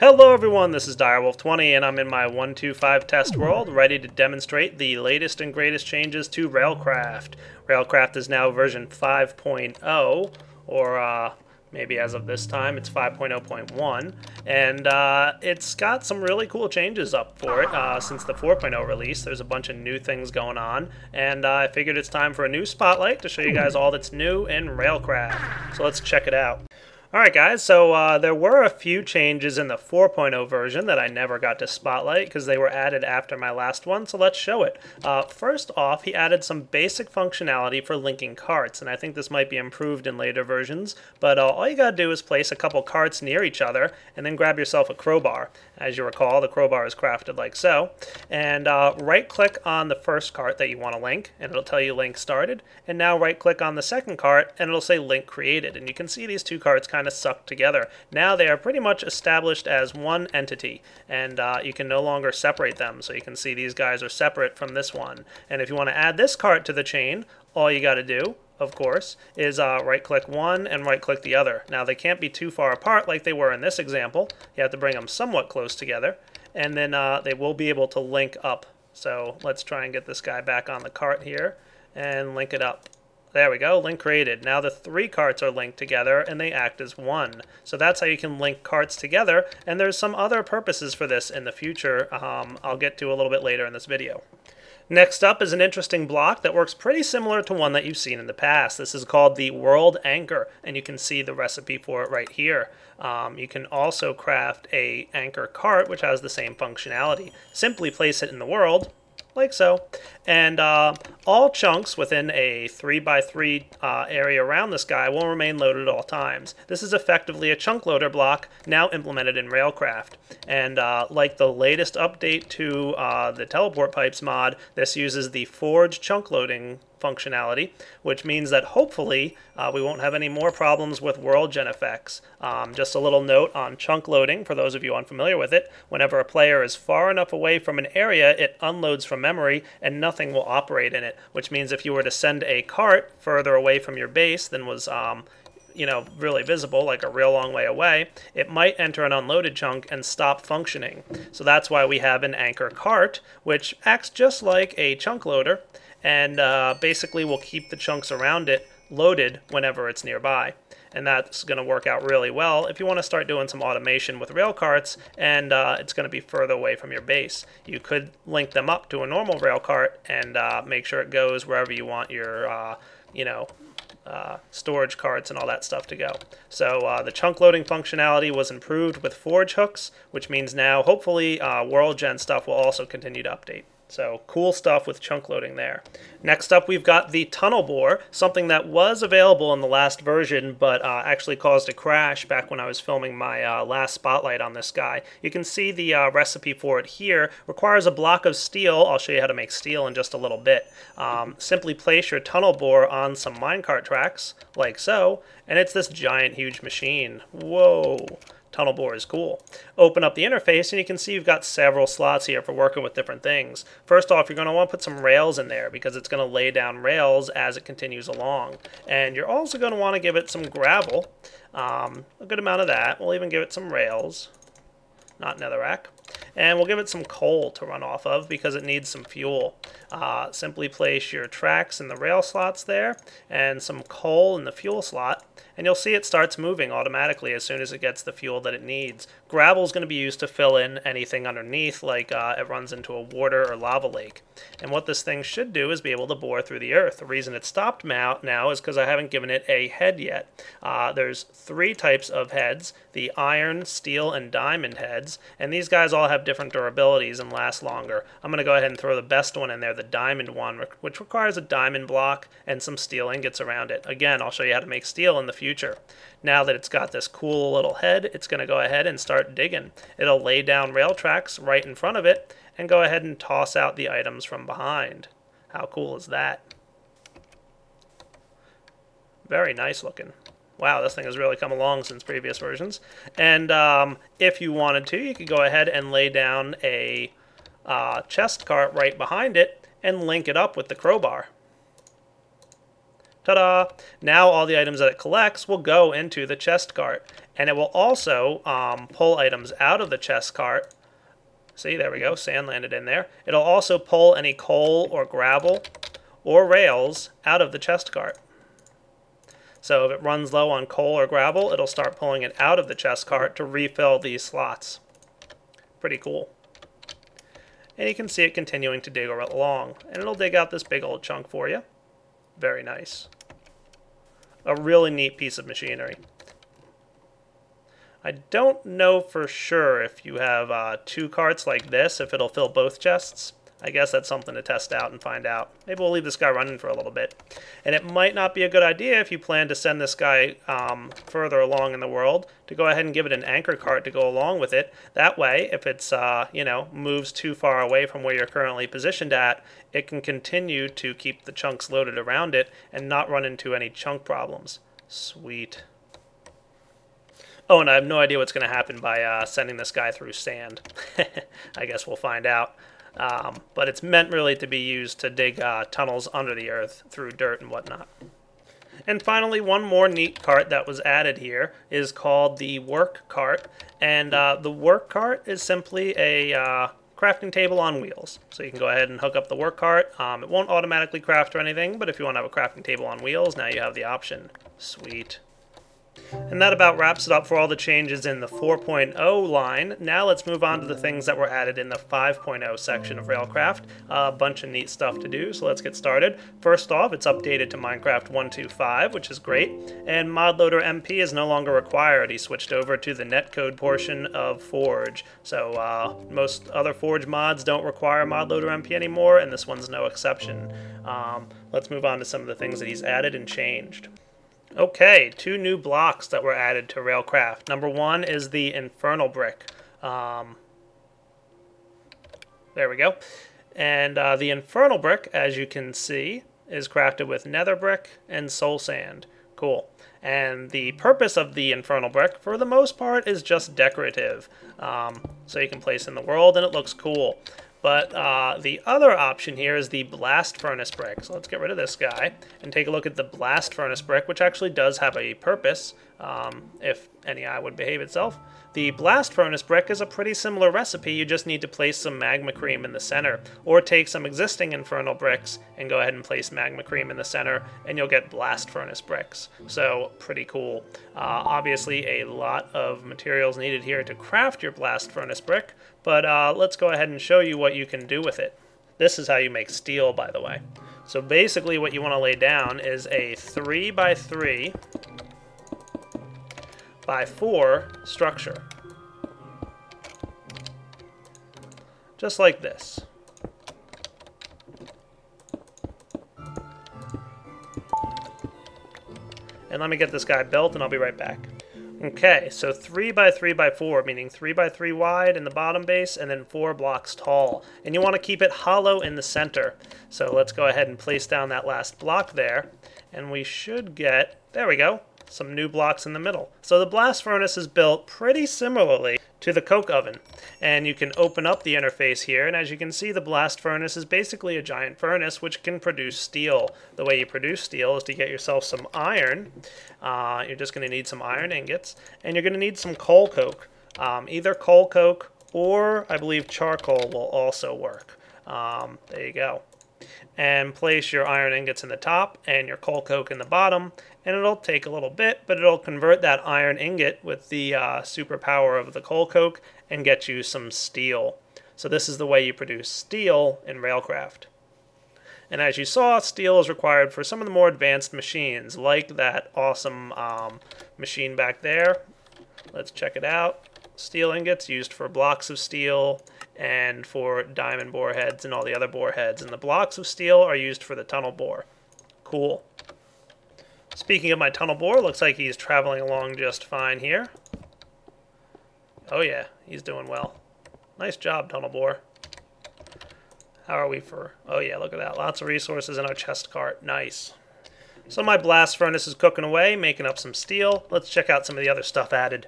Hello everyone, this is Direwolf20 and I'm in my 125 test world, ready to demonstrate the latest and greatest changes to Railcraft. Railcraft is now version 5.0, or maybe as of this time it's 5.0.1, and it's got some really cool changes up for it since the 4.0 release. There's a bunch of new things going on, and I figured it's time for a new spotlight to show you guys all that's new in Railcraft. So let's check it out. Alright guys, so there were a few changes in the 4.0 version that I never got to spotlight because they were added after my last one, so let's show it. First off, he added some basic functionality for linking carts, and I think this might be improved in later versions, but all you gotta do is place a couple carts near each other and then grab yourself a crowbar. As you recall, the crowbar is crafted like so, and right click on the first cart that you want to link and it'll tell you link started, and now right click on the second cart and it'll say link created, and you can see these two carts kind of sucked together. Now they are pretty much established as one entity, and you can no longer separate them, so you can see these guys are separate from this one. And if you want to add this cart to the chain, all you got to do, of course, is right click one and right click the other. Now they can't be too far apart like they were in this example. You have to bring them somewhat close together, and then they will be able to link up. So let's try and get this guy back on the cart here and link it up. There we go, link created. Now the three carts are linked together and they act as one. So that's how you can link carts together, and there's some other purposes for this in the future I'll get to a little bit later in this video. Next up is an interesting block that works pretty similar to one that you've seen in the past. This is called the World Anchor, and you can see the recipe for it right here. You can also craft a anchor cart which has the same functionality. Simply place it in the world, like so, and all chunks within a 3x3 area around this guy will remain loaded at all times. This is effectively a chunk loader block now implemented in Railcraft, and like the latest update to the teleport pipes mod, this uses the forge chunk loading functionality, which means that hopefully we won't have any more problems with world gen effects. Just a little note on chunk loading, for those of you unfamiliar with it: whenever a player is far enough away from an area, it unloads from memory and nothing will operate in it, which means if you were to send a cart further away from your base than was really visible, like a real long way away, it might enter an unloaded chunk and stop functioning. So that's why we have an anchor cart, which acts just like a chunk loader, and basically will keep the chunks around it loaded whenever it's nearby. And that's going to work out really well if you want to start doing some automation with rail carts and it's going to be further away from your base. You could link them up to a normal rail cart and make sure it goes wherever you want your storage carts and all that stuff to go. So the chunk loading functionality was improved with forge hooks, which means now hopefully world gen stuff will also continue to update. So cool stuff with chunk loading there. Next up, we've got the tunnel bore, something that was available in the last version, but actually caused a crash back when I was filming my last spotlight on this guy. You can see the recipe for it here. Requires a block of steel. I'll show you how to make steel in just a little bit. Simply place your tunnel bore on some minecart tracks, like so, and it's this giant, huge machine. Whoa! Tunnel bore is cool. Open up the interface and you can see you've got several slots here for working with different things. First off, you're going to want to put some rails in there because it's going to lay down rails as it continues along. And you're also going to want to give it some gravel, a good amount of that. We'll even give it some rails, not netherrack. And we'll give it some coal to run off of because it needs some fuel. Simply place your tracks in the rail slots there and some coal in the fuel slot, and you'll see it starts moving automatically as soon as it gets the fuel that it needs. Gravel is going to be used to fill in anything underneath, like it runs into a water or lava lake. And what this thing should do is be able to bore through the earth. The reason it stopped now is because I haven't given it a head yet. There's three types of heads: the iron, steel, and diamond heads, and these guys all have different durabilities and last longer. I'm going to go ahead and throw the best one in there, the diamond one, which requires a diamond block and some steel ingots around it. Again, I'll show you how to make steel in the future. Now that it's got this cool little head, it's going to go ahead and start digging. It'll lay down rail tracks right in front of it and go ahead and toss out the items from behind. How cool is that? Very nice looking. Wow, this thing has really come along since previous versions. And if you wanted to, you could go ahead and lay down a chest cart right behind it and link it up with the crowbar. Ta-da! Now all the items that it collects will go into the chest cart. And it will also pull items out of the chest cart. See, there we go, sand landed in there. It'll also pull any coal or gravel or rails out of the chest cart. So if it runs low on coal or gravel, it'll start pulling it out of the chest cart to refill these slots. Pretty cool. And you can see it continuing to dig along. And it'll dig out this big old chunk for you. Very nice. A really neat piece of machinery. I don't know for sure if you have 2 carts like this, if it'll fill both chests. I guess that's something to test out and find out. Maybe we'll leave this guy running for a little bit. And it might not be a good idea if you plan to send this guy further along in the world to go ahead and give it an anchor cart to go along with it. That way, if it's, moves too far away from where you're currently positioned at, it can continue to keep the chunks loaded around it and not run into any chunk problems. Sweet. Oh, and I have no idea what's going to happen by sending this guy through sand. I guess we'll find out. But it's meant really to be used to dig tunnels under the earth through dirt and whatnot. And finally, one more neat cart that was added here is called the work cart. And the work cart is simply a crafting table on wheels. So you can go ahead and hook up the work cart. It won't automatically craft or anything, but if you want to have a crafting table on wheels, now you have the option. Sweet. And that about wraps it up for all the changes in the 4.0 line. Now let's move on to the things that were added in the 5.0 section of Railcraft. A bunch of neat stuff to do, so let's get started. First off, it's updated to Minecraft 1.2.5, which is great, and ModLoader MP is no longer required. He switched over to the netcode portion of Forge. So most other Forge mods don't require ModLoader MP anymore, and this one's no exception. Let's move on to some of the things that he's added and changed. Okay, 2 new blocks that were added to Railcraft. Number 1 is the Infernal Brick. There we go. And the Infernal Brick, as you can see, is crafted with Nether Brick and Soul Sand. Cool. And the purpose of the Infernal Brick, for the most part, is just decorative. So you can place in the world and it looks cool. But the other option here is the Blast Furnace Brick. So let's get rid of this guy and take a look at the Blast Furnace Brick, which actually does have a purpose, if NEI would behave itself. The Blast Furnace Brick is a pretty similar recipe. You just need to place some magma cream in the center, or take some existing Infernal Bricks and go ahead and place magma cream in the center, and you'll get Blast Furnace Bricks. So pretty cool. Obviously a lot of materials needed here to craft your Blast Furnace Brick, but let's go ahead and show you what you can do with it. This is how you make steel, by the way. So basically what you want to lay down is a 3x3 by 4 structure. Just like this. And let me get this guy built and I'll be right back. Okay, so 3x3x4, meaning 3x3 wide in the bottom base and then 4 blocks tall. And you want to keep it hollow in the center. So let's go ahead and place down that last block there. And we should get, there we go, some new blocks in the middle. So the blast furnace is built pretty similarly to the coke oven. And you can open up the interface here, and as you can see, the blast furnace is basically a giant furnace which can produce steel. The way you produce steel is to get yourself some iron. You're just going to need some iron ingots, and you're going to need some coal coke. Either coal coke or, I believe, charcoal will also work. There you go. And place your iron ingots in the top and your coal coke in the bottom, and it'll take a little bit, but it'll convert that iron ingot with the superpower of the coal coke and get you some steel. So this is the way you produce steel in Railcraft. And as you saw, steel is required for some of the more advanced machines, like that awesome machine back there. Let's check it out. Steel ingots used for blocks of steel and for diamond bore heads and all the other bore heads. And the blocks of steel are used for the tunnel bore. Cool. Speaking of my tunnel bore, looks like he's traveling along just fine here. Oh yeah, he's doing well. Nice job, tunnel bore. How are we for... Oh yeah, look at that. Lots of resources in our chest cart. Nice. So my blast furnace is cooking away, making up some steel. Let's check out some of the other stuff added.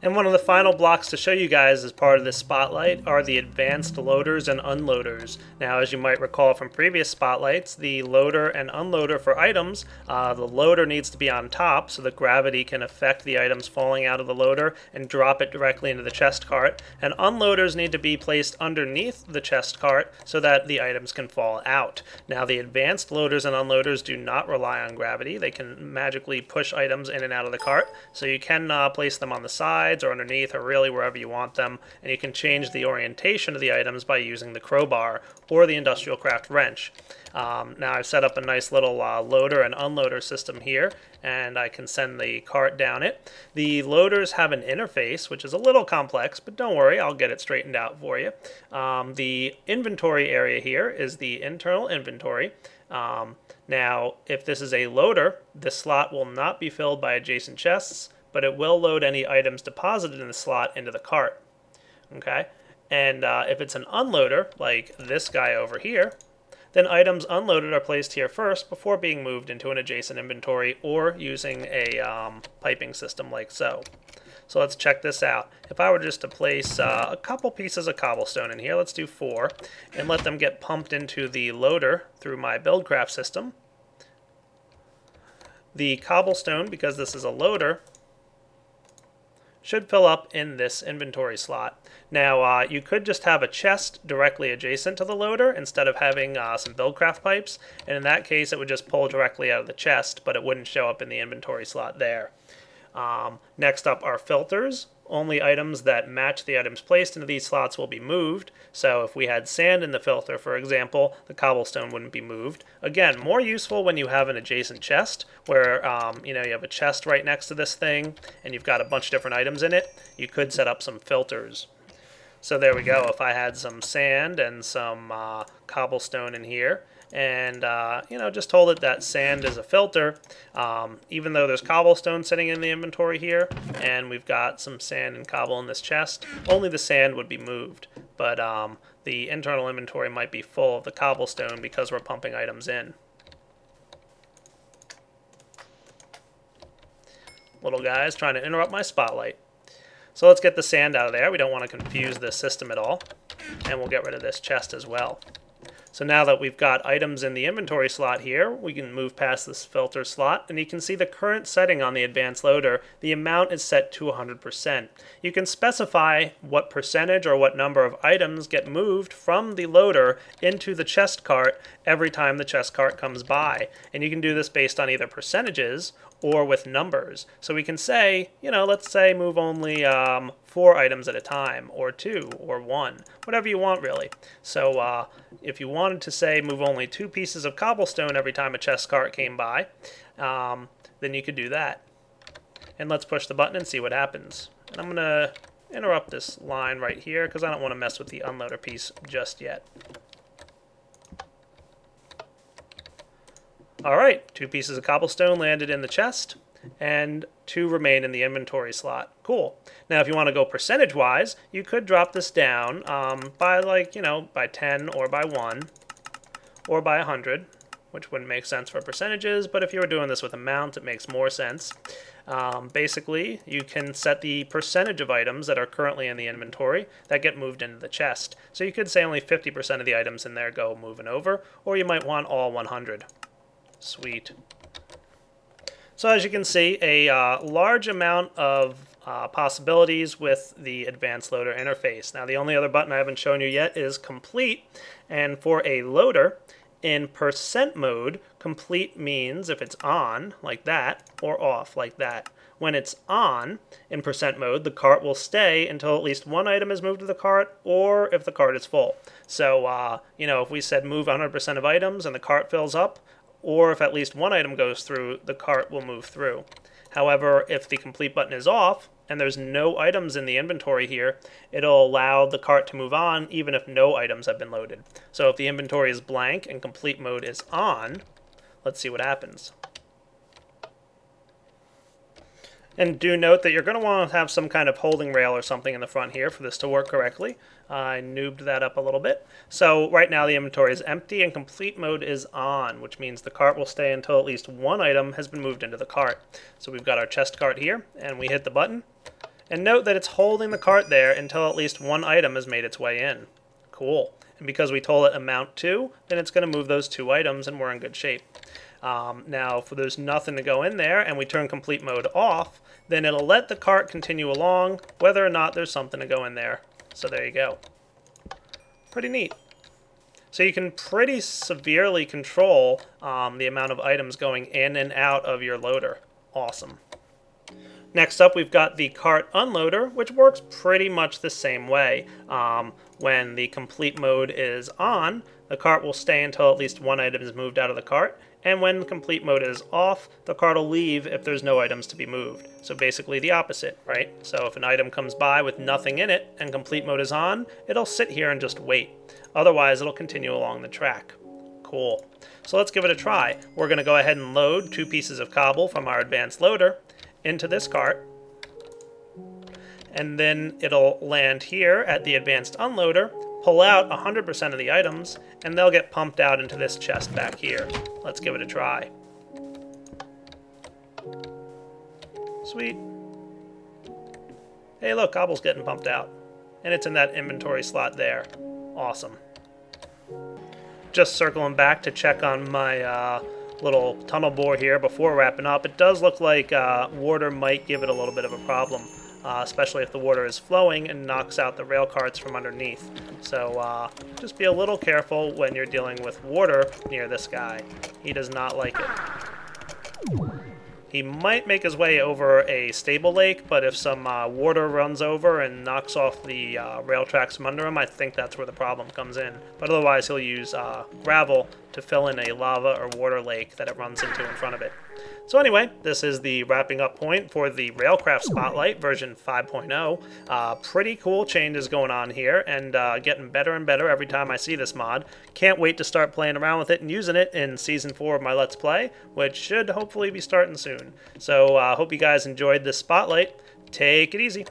And one of the final blocks to show you guys as part of this spotlight are the advanced loaders and unloaders. Now, as you might recall from previous spotlights, the loader and unloader for items, the loader needs to be on top so that gravity can affect the items falling out of the loader and drop it directly into the chest cart. And unloaders need to be placed underneath the chest cart so that the items can fall out. Now, the advanced loaders and unloaders do not rely on gravity. They can magically push items in and out of the cart, so you can place them on the side or underneath or really wherever you want them, and you can change the orientation of the items by using the crowbar or the industrial craft wrench. Now I've set up a nice little loader and unloader system here, and I can send the cart down it. The loaders have an interface which is a little complex, but don't worry, I'll get it straightened out for you. The inventory area here is the internal inventory. Now if this is a loader, this slot will not be filled by adjacent chests, but it will load any items deposited in the slot into the cart. Okay, and if it's an unloader, like this guy over here, then items unloaded are placed here first before being moved into an adjacent inventory or using a piping system like so. So let's check this out. If I were just to place a couple pieces of cobblestone in here, let's do 4, and let them get pumped into the loader through my buildcraft system. The cobblestone, because this is a loader, should fill up in this inventory slot. Now, you could just have a chest directly adjacent to the loader instead of having some buildcraft pipes, and in that case it would just pull directly out of the chest, but it wouldn't show up in the inventory slot there. Next up are filters. Only items that match the items placed into these slots will be moved. So if we had sand in the filter, for example, the cobblestone wouldn't be moved. Again, more useful when you have an adjacent chest where you have a chest right next to this thing and you've got a bunch of different items in it. You could set up some filters. So there we go. If I had some sand and some cobblestone in here, and just told it that sand is a filter, even though there's cobblestone sitting in the inventory here and we've got some sand and cobble in this chest, only the sand would be moved, but the internal inventory might be full of the cobblestone because we're pumping items in. Little guy's trying to interrupt my spotlight. So let's get the sand out of there. We don't want to confuse this system at all, and we'll get rid of this chest as well. So now that we've got items in the inventory slot here, we can move past this filter slot, and you can see the current setting on the advanced loader. The amount is set to 100%. You can specify what percentage or what number of items get moved from the loader into the chest cart every time the chest cart comes by. And you can do this based on either percentages or with numbers. So we can say, let's say move only 4 items at a time, or 2, or 1, whatever you want really. So if you wanted to say move only 2 pieces of cobblestone every time a chest cart came by, then you could do that. And let's push the button and see what happens. And I'm going to interrupt this line right here because I don't want to mess with the unloader piece just yet. Alright, 2 pieces of cobblestone landed in the chest, and 2 remain in the inventory slot. Cool. Now if you want to go percentage-wise, you could drop this down by by 10 or by 1 or by 100, which wouldn't make sense for percentages, but if you were doing this with amount, it makes more sense. Basically, you can set the percentage of items that are currently in the inventory that get moved into the chest. So you could say only 50% of the items in there go moving over, or you might want all 100. Sweet. So as you can see, a large amount of possibilities with the advanced loader interface. Now the only other button I haven't shown you yet is complete, and for a loader, in percent mode, complete means if it's on, like that, or off, like that. When it's on, in percent mode, the cart will stay until at least 1 item is moved to the cart, or if the cart is full. So, if we said move 100% of items and the cart fills up, or if at least 1 item goes through, the cart will move through. However, if the complete button is off, and there's no items in the inventory here, it'll allow the cart to move on even if no items have been loaded. So if the inventory is blank and complete mode is on, let's see what happens. And do note that you're going to want to have some kind of holding rail or something in the front here for this to work correctly. I noobed that up a little bit. So right now the inventory is empty and complete mode is on, which means the cart will stay until at least 1 item has been moved into the cart. So we've got our chest cart here, and we hit the button, And note that it's holding the cart there until at least one item has made its way in. Cool. And because we told it amount to, then it's going to move those 2 items and we're in good shape. Now, if there's nothing to go in there and we turn complete mode off, then it'll let the cart continue along whether or not there's something to go in there. So there you go. Pretty neat. So you can pretty severely control the amount of items going in and out of your loader. Awesome. Next up, we've got the cart unloader, which works pretty much the same way. When the complete mode is on, the cart will stay until at least one item is moved out of the cart, and when complete mode is off, the cart will leave if there's no items to be moved. So basically the opposite, right? So if an item comes by with nothing in it and complete mode is on, it'll sit here and just wait. Otherwise, it'll continue along the track. Cool. So let's give it a try. We're going to go ahead and load 2 pieces of cobble from our advanced loader into this cart, and then it'll land here at the advanced unloader, pull out 100% of the items, and they'll get pumped out into this chest back here. Let's give it a try. Sweet. Hey look, cobble's getting pumped out, and it's in that inventory slot there. Awesome. Just circling back to check on my little tunnel bore here before wrapping up. It does look like water might give it a little bit of a problem, especially if the water is flowing and knocks out the rail carts from underneath. So just be a little careful when you're dealing with water near this guy. He does not like it. He might make his way over a stable lake, but if some water runs over and knocks off the rail tracks from under him, I think that's where the problem comes in. But otherwise, he'll use gravel to fill in a lava or water lake that it runs into in front of it. So anyway, this is the wrapping up point for the Railcraft Spotlight version 5.0. Pretty cool changes going on here, and getting better and better every time I see this mod. Can't wait to start playing around with it and using it in Season 4 of my Let's Play, which should hopefully be starting soon. So hope you guys enjoyed this Spotlight. Take it easy.